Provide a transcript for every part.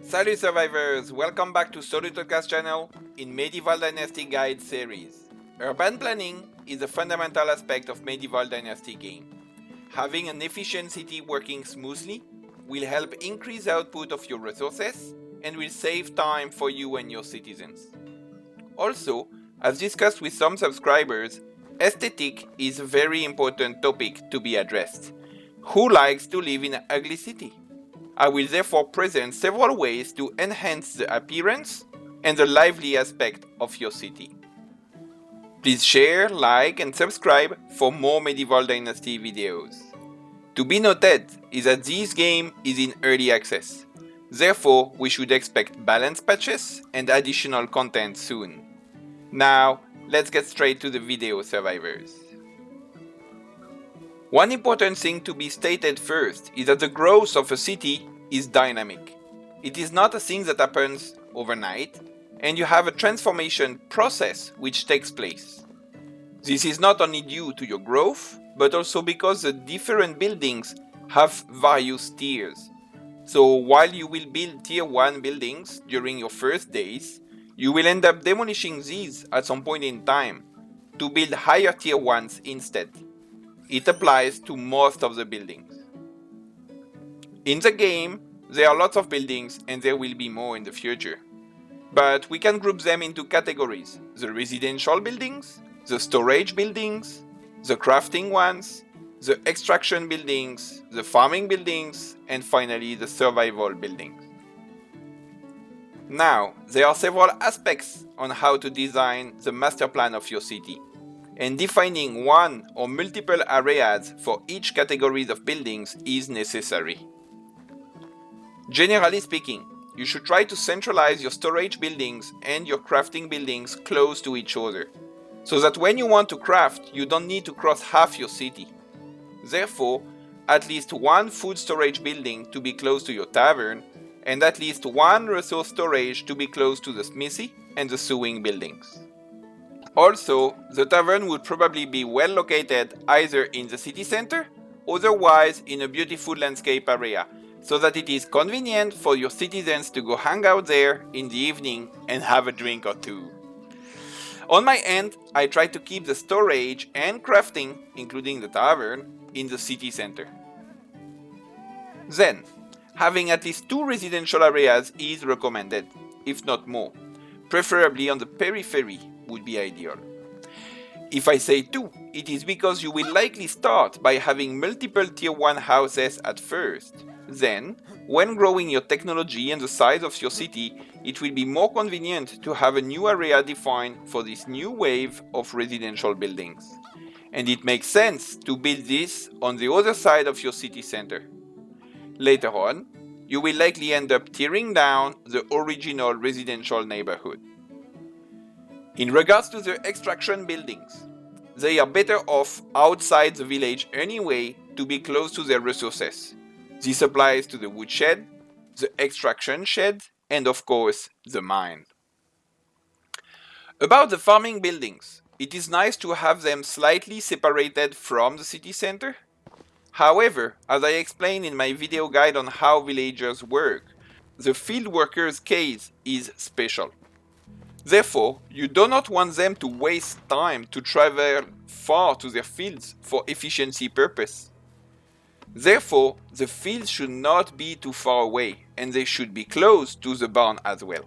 Salut survivors! Welcome back to Solutocast channel in Medieval Dynasty Guide series. Urban planning is a fundamental aspect of Medieval Dynasty game. Having an efficient city working smoothly will help increase output of your resources and will save time for you and your citizens. Also, as discussed with some subscribers, aesthetic is a very important topic to be addressed. Who likes to live in an ugly city? I will therefore present several ways to enhance the appearance and the lively aspect of your city. Please share, like and subscribe for more Medieval Dynasty videos. To be noted is that this game is in early access. Therefore, we should expect balance patches and additional content soon. Now, let's get straight to the video, survivors. One important thing to be stated first is that the growth of a city is dynamic. It is not a thing that happens overnight, and you have a transformation process which takes place. This is not only due to your growth, but also because the different buildings have various tiers. So while you will build tier 1 buildings during your first days, you will end up demolishing these at some point in time to build higher tier 1s instead. It applies to most of the buildings. In the game, there are lots of buildings and there will be more in the future. But we can group them into categories: the residential buildings, the storage buildings, the crafting ones, the extraction buildings, the farming buildings, and finally the survival buildings. Now, there are several aspects on how to design the master plan of your city, and defining one or multiple areas for each category of buildings is necessary. Generally speaking, you should try to centralize your storage buildings and your crafting buildings close to each other, so that when you want to craft, you don't need to cross half your city. Therefore, at least one food storage building to be close to your tavern, and at least one resource storage to be close to the smithy and the sewing buildings. Also, the tavern would probably be well located either in the city center, otherwise in a beautiful landscape area, so that it is convenient for your citizens to go hang out there in the evening and have a drink or two. On my end, I try to keep the storage and crafting, including the tavern, in the city center. Then, having at least 2 residential areas is recommended, if not more, preferably on the periphery would be ideal. If I say 2, it is because you will likely start by having multiple tier 1 houses at first. Then, when growing your technology and the size of your city, it will be more convenient to have a new area defined for this new wave of residential buildings. And it makes sense to build this on the other side of your city center. Later on, you will likely end up tearing down the original residential neighborhood. In regards to the extraction buildings, they are better off outside the village anyway to be close to their resources. This applies to the woodshed, the extraction shed, and of course, the mine. About the farming buildings, it is nice to have them slightly separated from the city center. However, as I explained in my video guide on how villagers work, the field workers' case is special. Therefore, you do not want them to waste time to travel far to their fields for efficiency purpose. Therefore, the fields should not be too far away, and they should be close to the barn as well.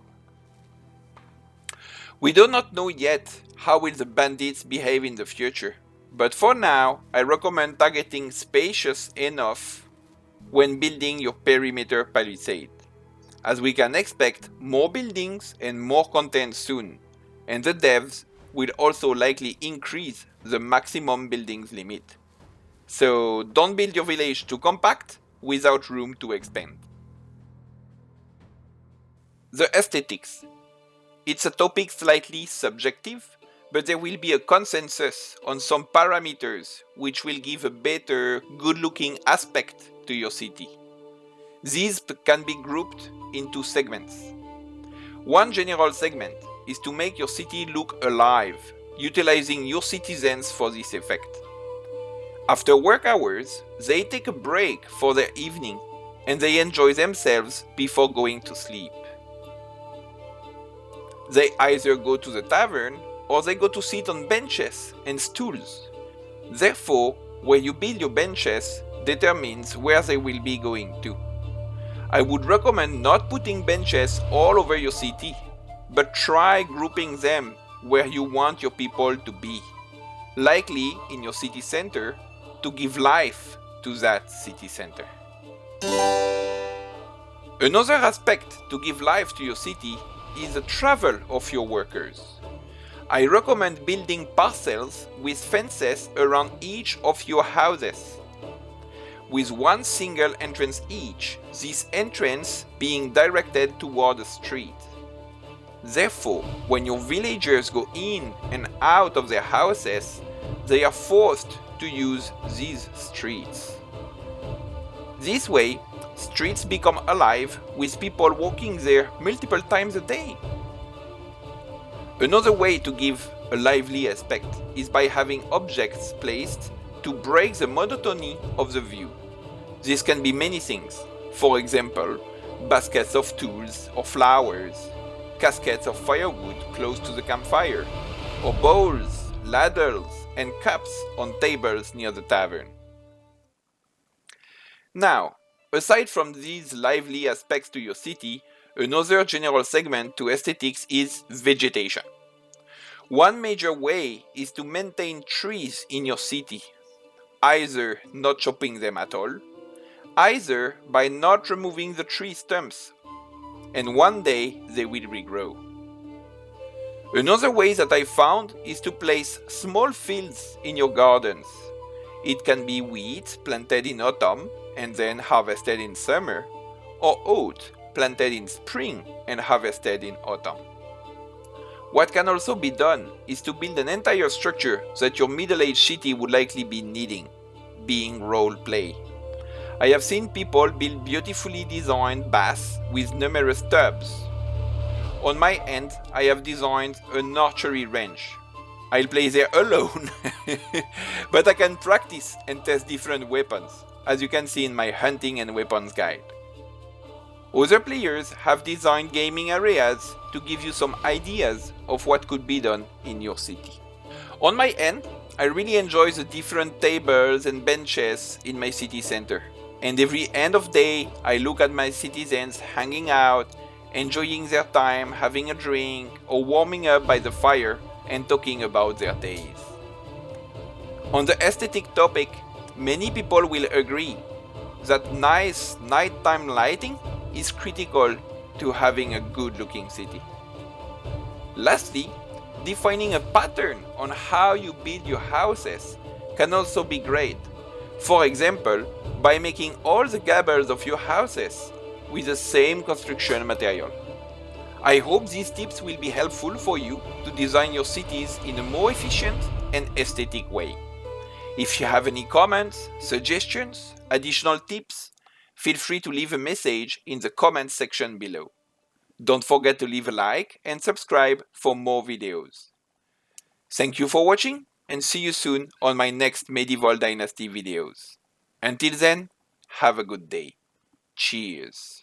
We do not know yet how will the bandits behave in the future, but for now, I recommend targeting spacious enough when building your perimeter palisade, as we can expect more buildings and more content soon, and the devs will also likely increase the maximum buildings limit. So don't build your village too compact without room to expand. The aesthetics. It's a topic slightly subjective, but there will be a consensus on some parameters which will give a better, good-looking aspect to your city. These can be grouped into segments. One general segment is to make your city look alive, utilizing your citizens for this effect. After work hours, they take a break for their evening and they enjoy themselves before going to sleep. They either go to the tavern or they go to sit on benches and stools. Therefore, where you build your benches determines where they will be going to. I would recommend not putting benches all over your city, but try grouping them where you want your people to be, likely in your city center, to give life to that city center. Another aspect to give life to your city is the travel of your workers. I recommend building parcels with fences around each of your houses, with one single entrance each, this entrance being directed toward the street. Therefore, when your villagers go in and out of their houses, they are forced to use these streets. This way, streets become alive with people walking there multiple times a day. Another way to give a lively aspect is by having objects placed to break the monotony of the view. This can be many things, for example, baskets of tools or flowers, caskets of firewood close to the campfire, or bowls, ladders, and cups on tables near the tavern. Now, aside from these lively aspects to your city, another general segment to aesthetics is vegetation. One major way is to maintain trees in your city, either not chopping them at all, either by not removing the tree stumps, and one day they will regrow. Another way that I found is to place small fields in your gardens. It can be wheat planted in autumn and then harvested in summer, or oat planted in spring and harvested in autumn. What can also be done is to build an entire structure that your middle-aged city would likely be needing, being role play. I have seen people build beautifully designed baths with numerous tubs. On my end, I have designed an archery range. I'll play there alone, but I can practice and test different weapons, as you can see in my hunting and weapons guide. Other players have designed gaming areas to give you some ideas of what could be done in your city. On my end, I really enjoy the different tables and benches in my city center. And every end of day, I look at my citizens hanging out, enjoying their time, having a drink, or warming up by the fire and talking about their days. On the aesthetic topic, many people will agree that nice nighttime lighting is critical to having a good-looking city. Lastly, defining a pattern on how you build your houses can also be great. For example, by making all the gables of your houses with the same construction material. I hope these tips will be helpful for you to design your cities in a more efficient and aesthetic way. If you have any comments, suggestions, additional tips, feel free to leave a message in the comments section below. Don't forget to leave a like and subscribe for more videos. Thank you for watching and see you soon on my next Medieval Dynasty videos. Until then, have a good day. Cheers.